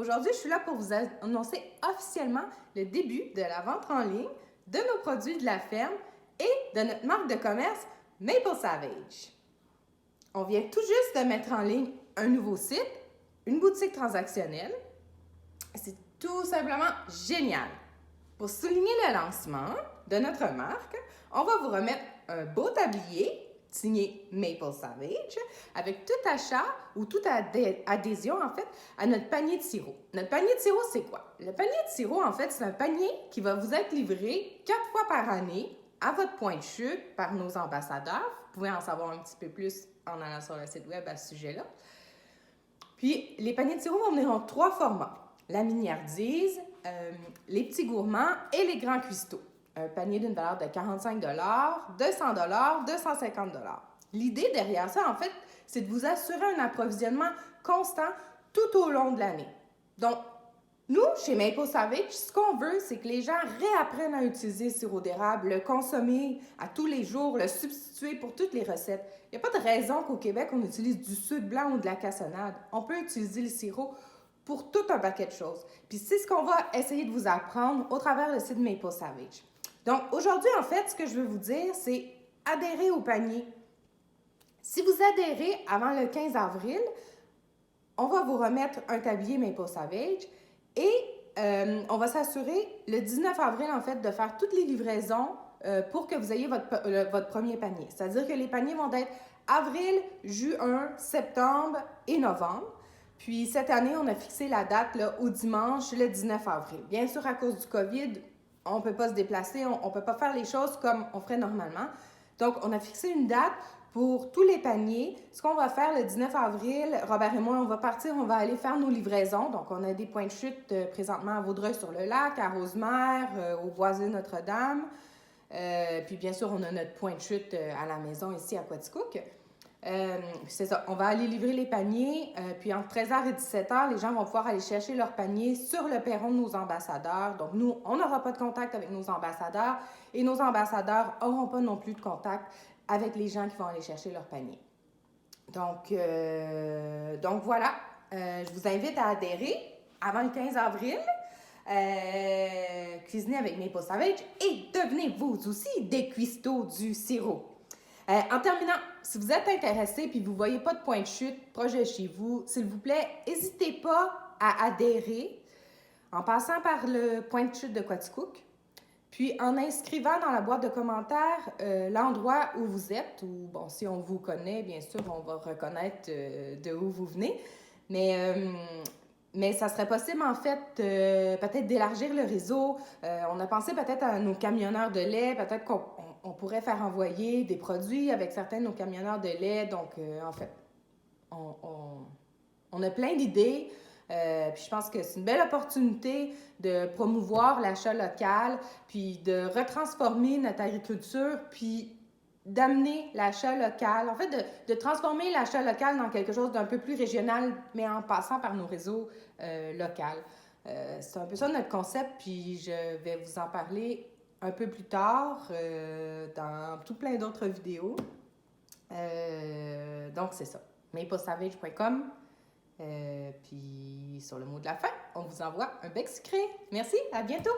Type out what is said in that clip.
Aujourd'hui, je suis là pour vous annoncer officiellement le début de la vente en ligne de nos produits de la ferme et de notre marque de commerce Maple Savage. On vient tout juste de mettre en ligne un nouveau site, une boutique transactionnelle. C'est tout simplement génial. Pour souligner le lancement de notre marque, on va vous remettre un beau tablier signé Maple Savage avec tout achat ou toute adhésion en fait à notre panier de sirop. Notre panier de sirop, c'est quoi? Le panier de sirop, en fait, c'est un panier qui va vous être livré 4 fois par année à votre point de chute par nos ambassadeurs. Vous pouvez en savoir un petit peu plus en allant sur le site web à ce sujet-là. Puis, les paniers de sirop vont venir en 3 formats. La miniardise, les petits gourmands et les grands cuistots. Un panier d'une valeur de 45 $, 200 $, 250 $. L'idée derrière ça, en fait, c'est de vous assurer un approvisionnement constant tout au long de l'année. Donc, nous, chez Maple Savage, ce qu'on veut, c'est que les gens réapprennent à utiliser le sirop d'érable, le consommer à tous les jours, le substituer pour toutes les recettes. Il n'y a pas de raison qu'au Québec, on utilise du sucre blanc ou de la cassonade. On peut utiliser le sirop pour tout un paquet de choses. Puis c'est ce qu'on va essayer de vous apprendre au travers du site Maple Savage. Donc aujourd'hui, en fait, ce que je veux vous dire, c'est adhérer au panier. Si vous adhérez avant le 15 avril, on va vous remettre un tablier Maple Savage et on va s'assurer le 19 avril, en fait, de faire toutes les livraisons pour que vous ayez votre premier panier. C'est-à-dire que les paniers vont être avril, juin, septembre et novembre. Puis cette année, on a fixé la date là, au dimanche, le 19 avril. Bien sûr, à cause du COVID, on ne peut pas se déplacer, on ne peut pas faire les choses comme on ferait normalement. Donc, on a fixé une date pour tous les paniers. Ce qu'on va faire le 19 avril, Robert et moi, on va partir, on va aller faire nos livraisons. Donc, on a des points de chute présentement à Vaudreuil-sur-le-Lac, à Rosemère, au Boisé Notre-Dame. Puis, bien sûr, on a notre point de chute à la maison ici à Quaticook. C'est ça, on va aller livrer les paniers, puis entre 13h et 17h, les gens vont pouvoir aller chercher leurs paniers sur le perron de nos ambassadeurs. Donc nous, on n'aura pas de contact avec nos ambassadeurs et nos ambassadeurs n'auront pas non plus de contact avec les gens qui vont aller chercher leurs paniers. Donc voilà, je vous invite à adhérer avant le 15 avril. Cuisiner avec Maple Savage et devenez vous aussi des cuistots du sirop. En terminant, si vous êtes intéressé et vous ne voyez pas de point de chute proche de chez vous, s'il vous plaît, n'hésitez pas à adhérer en passant par le point de chute de Quaticook, puis en inscrivant dans la boîte de commentaires l'endroit où vous êtes, ou bon, si on vous connaît, bien sûr, on va reconnaître de où vous venez, mais ça serait possible, en fait, peut-être d'élargir le réseau. On a pensé peut-être à nos camionneurs de lait, peut-être qu'on pourrait faire envoyer des produits avec certains de nos camionneurs de lait. Donc, en fait, on a plein d'idées. Puis je pense que c'est une belle opportunité de promouvoir l'achat local, puis de retransformer notre agriculture, puis d'amener l'achat local, en fait, de transformer l'achat local dans quelque chose d'un peu plus régional, mais en passant par nos réseaux locaux. C'est un peu ça notre concept, puis je vais vous en parler un peu plus tard dans tout plein d'autres vidéos. Donc, c'est ça. maplesavage.com. Puis, sur le mot de la fin, on vous envoie un bec sucré. Merci, à bientôt!